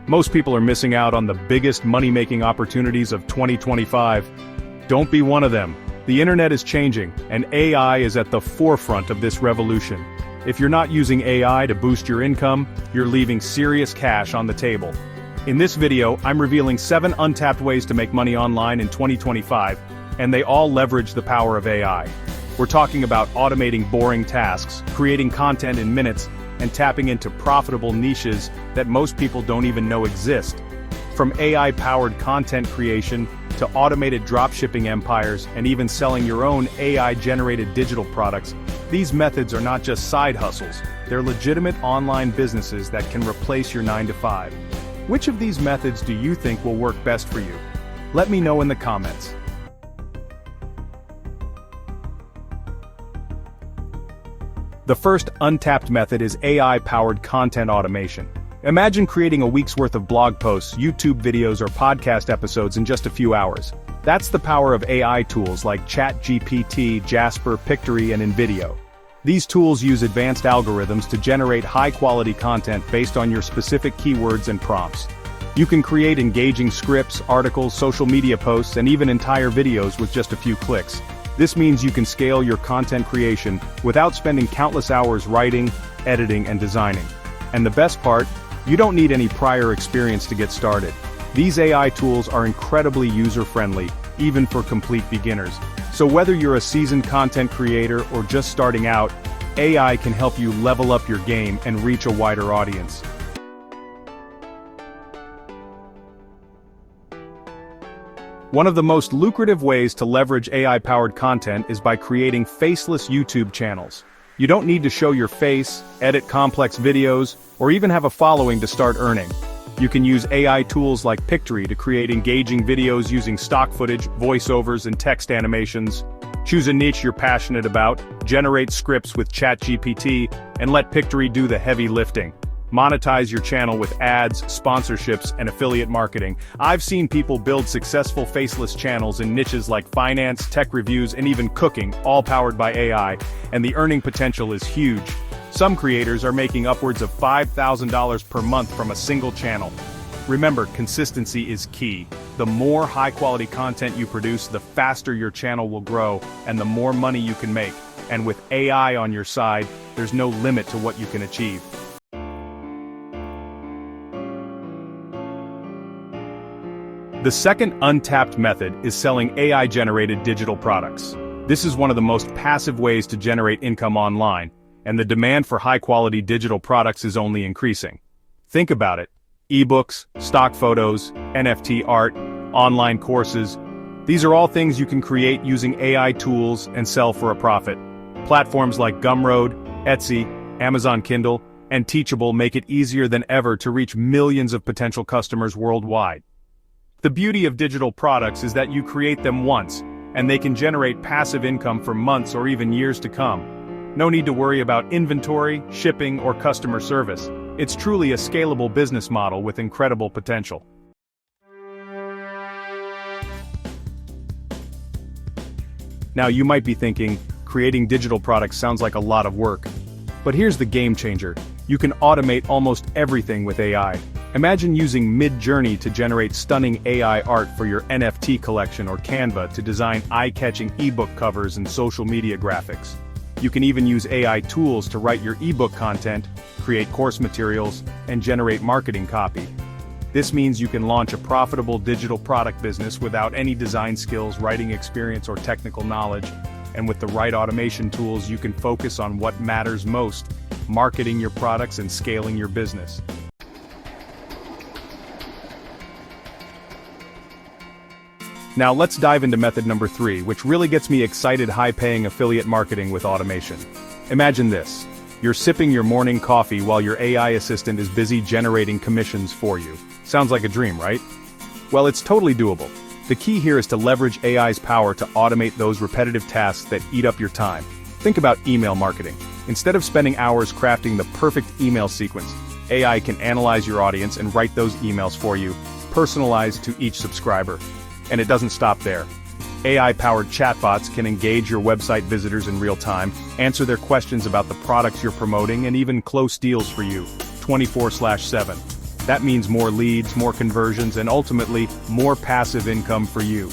Most people are missing out on the biggest money-making opportunities of 2025. Don't be one of them. The internet is changing, and AI is at the forefront of this revolution. If you're not using AI to boost your income, you're leaving serious cash on the table. In this video, I'm revealing 7 untapped ways to make money online in 2025, and they all leverage the power of AI. We're talking about automating boring tasks, creating content in minutes, and tapping into profitable niches that most people don't even know exist. From AI-powered content creation to automated dropshipping empires and even selling your own AI-generated digital products, these methods are not just side hustles, they're legitimate online businesses that can replace your 9-to-5. Which of these methods do you think will work best for you? Let me know in the comments. The first untapped method is AI-powered content automation. Imagine creating a week's worth of blog posts, YouTube videos, or podcast episodes in just a few hours. That's the power of AI tools like ChatGPT, Jasper, Pictory, and InVideo. These tools use advanced algorithms to generate high-quality content based on your specific keywords and prompts. You can create engaging scripts, articles, social media posts, and even entire videos with just a few clicks. This means you can scale your content creation without spending countless hours writing, editing, and designing. And the best part, you don't need any prior experience to get started. These AI tools are incredibly user-friendly, even for complete beginners. So whether you're a seasoned content creator or just starting out, AI can help you level up your game and reach a wider audience. One of the most lucrative ways to leverage AI-powered content is by creating faceless YouTube channels. You don't need to show your face, edit complex videos, or even have a following to start earning. You can use AI tools like Pictory to create engaging videos using stock footage, voiceovers, and text animations. Choose a niche you're passionate about, generate scripts with ChatGPT, and let Pictory do the heavy lifting. Monetize your channel with ads, sponsorships, and affiliate marketing. I've seen people build successful faceless channels in niches like finance, tech reviews, and even cooking, all powered by AI, and the earning potential is huge. Some creators are making upwards of $5,000 per month from a single channel. Remember, consistency is key. The more high-quality content you produce, the faster your channel will grow, and the more money you can make. And with AI on your side, there's no limit to what you can achieve. The second untapped method is selling AI-generated digital products. This is one of the most passive ways to generate income online, and the demand for high-quality digital products is only increasing. Think about it. Ebooks, stock photos, NFT art, online courses. These are all things you can create using AI tools and sell for a profit. Platforms like Gumroad, Etsy, Amazon Kindle, and Teachable make it easier than ever to reach millions of potential customers worldwide. The beauty of digital products is that you create them once, and they can generate passive income for months or even years to come. No need to worry about inventory, shipping, or customer service. It's truly a scalable business model with incredible potential. Now you might be thinking, creating digital products sounds like a lot of work. But here's the game changer. You can automate almost everything with AI. Imagine using Mid-Journey to generate stunning AI art for your NFT collection or Canva to design eye-catching ebook covers and social media graphics. You can even use AI tools to write your ebook content, create course materials, and generate marketing copy. This means you can launch a profitable digital product business without any design skills, writing experience, or technical knowledge. And with the right automation tools, you can focus on what matters most: marketing your products and scaling your business. Now let's dive into method number 3, which really gets me excited: high-paying affiliate marketing with automation. Imagine this. You're sipping your morning coffee while your AI assistant is busy generating commissions for you. Sounds like a dream, right? Well, it's totally doable. The key here is to leverage AI's power to automate those repetitive tasks that eat up your time. Think about email marketing. Instead of spending hours crafting the perfect email sequence, AI can analyze your audience and write those emails for you, personalized to each subscriber. And it doesn't stop there. AI-powered chatbots can engage your website visitors in real time, answer their questions about the products you're promoting, and even close deals for you, 24/7. That means more leads, more conversions, and ultimately, more passive income for you.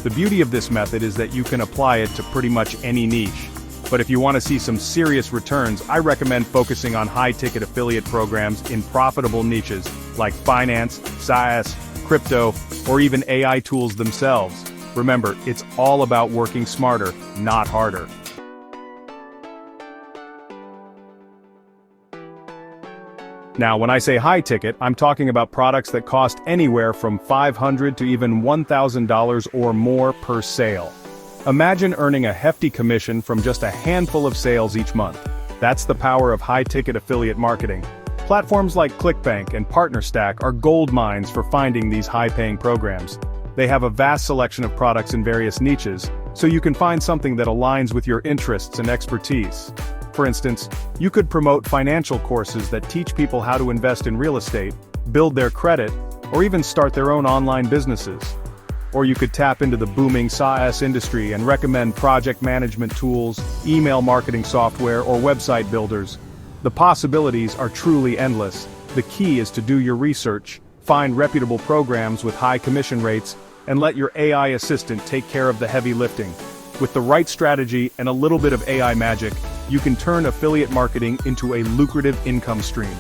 The beauty of this method is that you can apply it to pretty much any niche. But if you want to see some serious returns, I recommend focusing on high-ticket affiliate programs in profitable niches like finance, SaaS, crypto, or even AI tools themselves. Remember, it's all about working smarter, not harder. Now, when I say high ticket, I'm talking about products that cost anywhere from $500 to even $1,000 or more per sale. Imagine earning a hefty commission from just a handful of sales each month. That's the power of high-ticket affiliate marketing. Platforms like ClickBank and PartnerStack are gold mines for finding these high-paying programs. They have a vast selection of products in various niches, so you can find something that aligns with your interests and expertise. For instance, you could promote financial courses that teach people how to invest in real estate, build their credit, or even start their own online businesses. Or you could tap into the booming SaaS industry and recommend project management tools, email marketing software, or website builders. The possibilities are truly endless. The key is to do your research, find reputable programs with high commission rates, and let your AI assistant take care of the heavy lifting. With the right strategy and a little bit of AI magic, you can turn affiliate marketing into a lucrative income stream.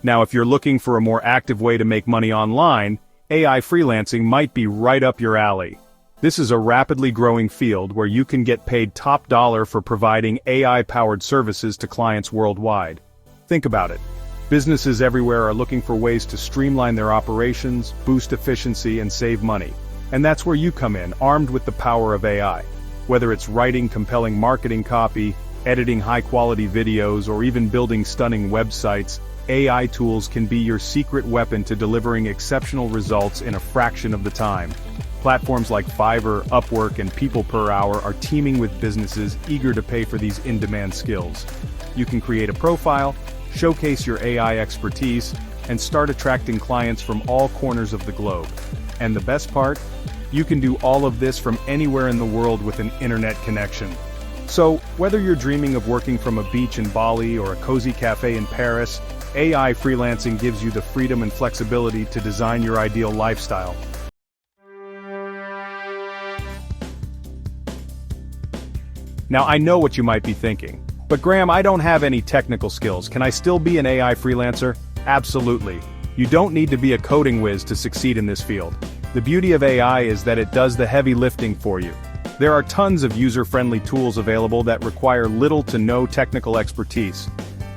Now, if you're looking for a more active way to make money online, AI freelancing might be right up your alley. This is a rapidly growing field where you can get paid top dollar for providing AI-powered services to clients worldwide. Think about it. Businesses everywhere are looking for ways to streamline their operations, boost efficiency, and save money. And that's where you come in, armed with the power of AI. Whether it's writing compelling marketing copy, editing high-quality videos, or even building stunning websites, AI tools can be your secret weapon to delivering exceptional results in a fraction of the time. Platforms like Fiverr, Upwork, and People Per Hour are teaming with businesses eager to pay for these in-demand skills. You can create a profile, showcase your AI expertise, and start attracting clients from all corners of the globe. And the best part? You can do all of this from anywhere in the world with an internet connection. So, whether you're dreaming of working from a beach in Bali or a cozy cafe in Paris, AI freelancing gives you the freedom and flexibility to design your ideal lifestyle. Now, I know what you might be thinking. But Graham, I don't have any technical skills. Can I still be an AI freelancer? Absolutely. You don't need to be a coding whiz to succeed in this field. The beauty of AI is that it does the heavy lifting for you. There are tons of user-friendly tools available that require little to no technical expertise.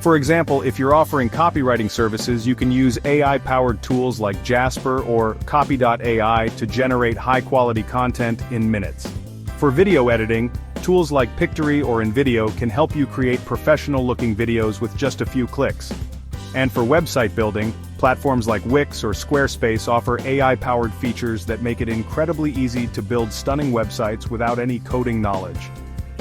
For example, if you're offering copywriting services, you can use AI-powered tools like Jasper or Copy.ai to generate high-quality content in minutes. For video editing, tools like Pictory or InVideo can help you create professional-looking videos with just a few clicks. And for website building, platforms like Wix or Squarespace offer AI-powered features that make it incredibly easy to build stunning websites without any coding knowledge.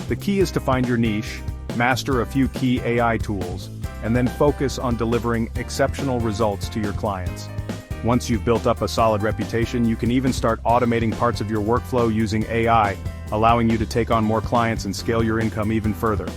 The key is to find your niche, master a few key AI tools, and then focus on delivering exceptional results to your clients. Once you've built up a solid reputation, you can even start automating parts of your workflow using AI, allowing you to take on more clients and scale your income even further.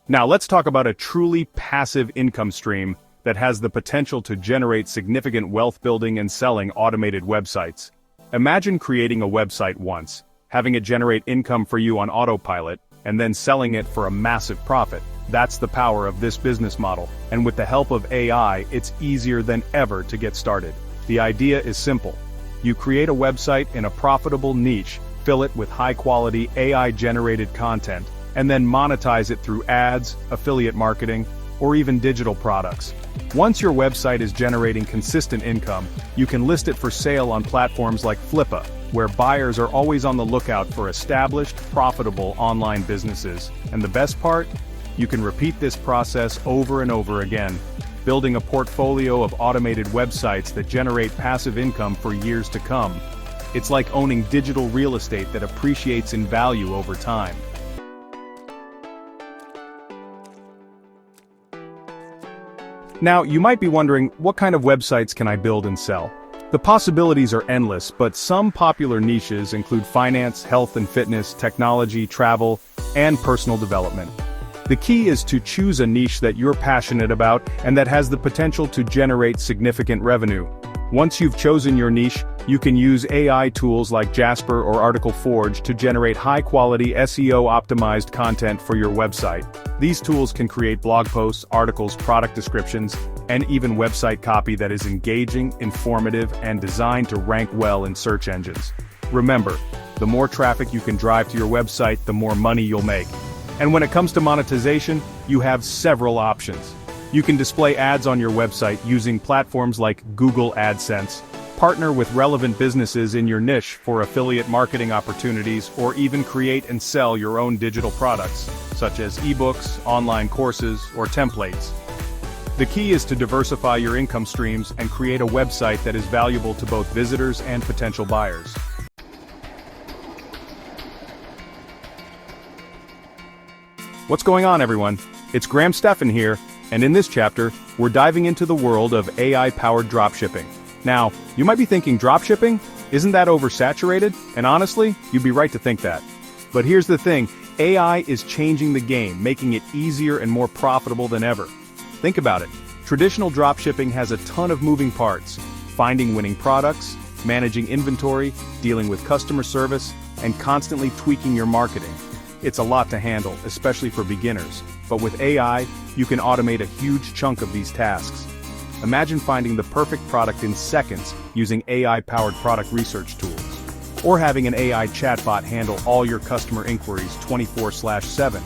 Now let's talk about a truly passive income stream that has the potential to generate significant wealth building and selling automated websites. Imagine creating a website once, having it generate income for you on autopilot, and then selling it for a massive profit. That's the power of this business model, and with the help of AI, it's easier than ever to get started. The idea is simple. You create a website in a profitable niche, fill it with high-quality AI-generated content, and then monetize it through ads, affiliate marketing, or even digital products. Once your website is generating consistent income, you can list it for sale on platforms like Flippa, where buyers are always on the lookout for established, profitable online businesses. And the best part? You can repeat this process over and over again, building a portfolio of automated websites that generate passive income for years to come. It's like owning digital real estate that appreciates in value over time. Now, you might be wondering, what kind of websites can I build and sell? The possibilities are endless, but some popular niches include finance, health and fitness, technology, travel, and personal development. The key is to choose a niche that you're passionate about and that has the potential to generate significant revenue. Once you've chosen your niche, you can use AI tools like Jasper or Article Forge to generate high-quality SEO-optimized content for your website. These tools can create blog posts, articles, product descriptions, and even website copy that is engaging, informative, and designed to rank well in search engines. Remember, the more traffic you can drive to your website, the more money you'll make. And when it comes to monetization, you have several options. You can display ads on your website using platforms like Google AdSense, partner with relevant businesses in your niche for affiliate marketing opportunities, or even create and sell your own digital products, such as ebooks, online courses, or templates. The key is to diversify your income streams and create a website that is valuable to both visitors and potential buyers. What's going on, everyone? It's Graham Stephan here, and in this chapter, we're diving into the world of AI-powered dropshipping. Now, you might be thinking, dropshipping? Isn't that oversaturated? And honestly, you'd be right to think that. But here's the thing, AI is changing the game, making it easier and more profitable than ever. Think about it. Traditional dropshipping has a ton of moving parts: finding winning products, managing inventory, dealing with customer service, and constantly tweaking your marketing. It's a lot to handle, especially for beginners. But with AI, you can automate a huge chunk of these tasks. Imagine finding the perfect product in seconds using AI-powered product research tools. Or having an AI chatbot handle all your customer inquiries 24/7,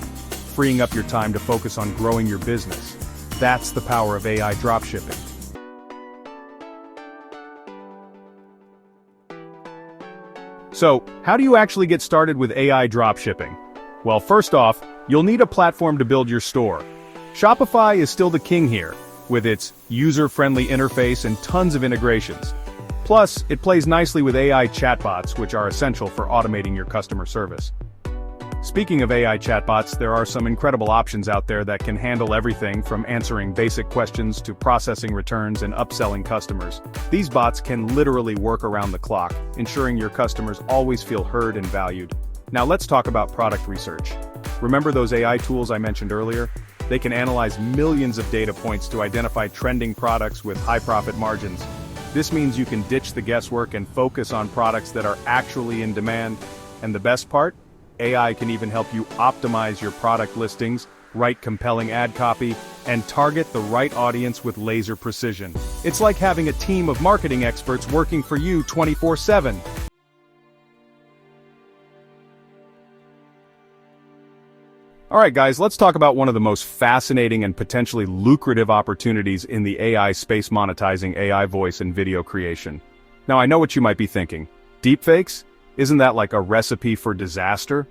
freeing up your time to focus on growing your business. That's the power of AI dropshipping. So, how do you actually get started with AI dropshipping? Well, first off, you'll need a platform to build your store. Shopify is still the king here, with its user-friendly interface and tons of integrations. Plus, it plays nicely with AI chatbots, which are essential for automating your customer service. Speaking of AI chatbots, there are some incredible options out there that can handle everything from answering basic questions to processing returns and upselling customers. These bots can literally work around the clock, ensuring your customers always feel heard and valued. Now let's talk about product research. Remember those AI tools I mentioned earlier? They can analyze millions of data points to identify trending products with high profit margins. This means you can ditch the guesswork and focus on products that are actually in demand. And the best part? AI can even help you optimize your product listings, write compelling ad copy, and target the right audience with laser precision. It's like having a team of marketing experts working for you 24/7. Alright guys, let's talk about one of the most fascinating and potentially lucrative opportunities in the AI space: monetizing AI voice and video creation. Now I know what you might be thinking. Deepfakes? Isn't that like a recipe for disaster?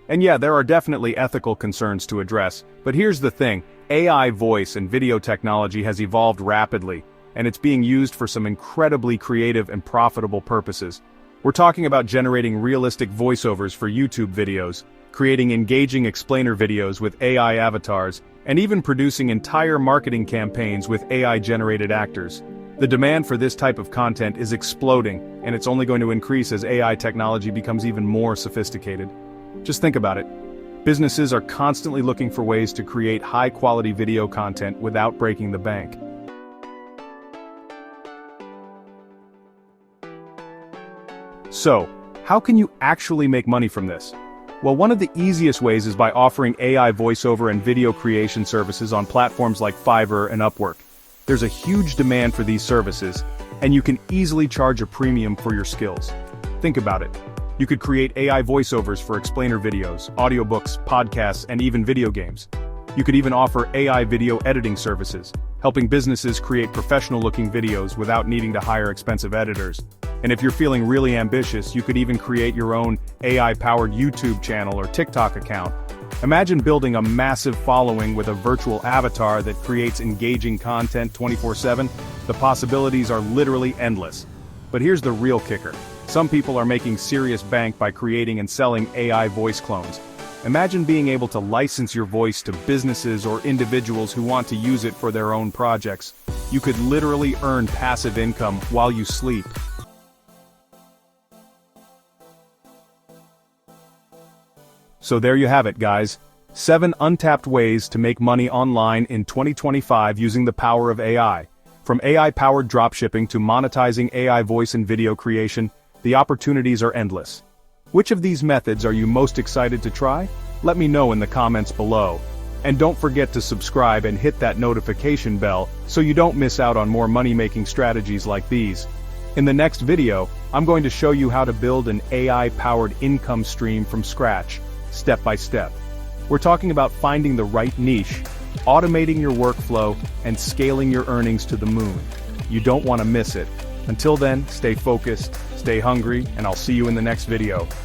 And yeah, there are definitely ethical concerns to address, but here's the thing, AI voice and video technology has evolved rapidly, and it's being used for some incredibly creative and profitable purposes. We're talking about generating realistic voiceovers for YouTube videos, creating engaging explainer videos with AI avatars, and even producing entire marketing campaigns with AI-generated actors. The demand for this type of content is exploding, and it's only going to increase as AI technology becomes even more sophisticated. Just think about it. Businesses are constantly looking for ways to create high-quality video content without breaking the bank. So, how can you actually make money from this? Well, one of the easiest ways is by offering AI voiceover and video creation services on platforms like Fiverr and Upwork. There's a huge demand for these services, and you can easily charge a premium for your skills. Think about it. You could create AI voiceovers for explainer videos, audiobooks, podcasts, and even video games. You could even offer AI video editing services, helping businesses create professional-looking videos without needing to hire expensive editors. And if you're feeling really ambitious, you could even create your own AI-powered YouTube channel or TikTok account. Imagine building a massive following with a virtual avatar that creates engaging content 24/7. The possibilities are literally endless. But here's the real kicker. Some people are making serious bank by creating and selling AI voice clones. Imagine being able to license your voice to businesses or individuals who want to use it for their own projects. You could literally earn passive income while you sleep. So there you have it, guys. 7 untapped ways to make money online in 2025 using the power of AI. From AI-powered dropshipping to monetizing AI voice and video creation, the opportunities are endless. Which of these methods are you most excited to try? Let me know in the comments below. And don't forget to subscribe and hit that notification bell so you don't miss out on more money-making strategies like these. In the next video, I'm going to show you how to build an AI-powered income stream from scratch, step by step. We're talking about finding the right niche, automating your workflow, and scaling your earnings to the moon. You don't want to miss it. Until then, stay focused, stay hungry, and I'll see you in the next video.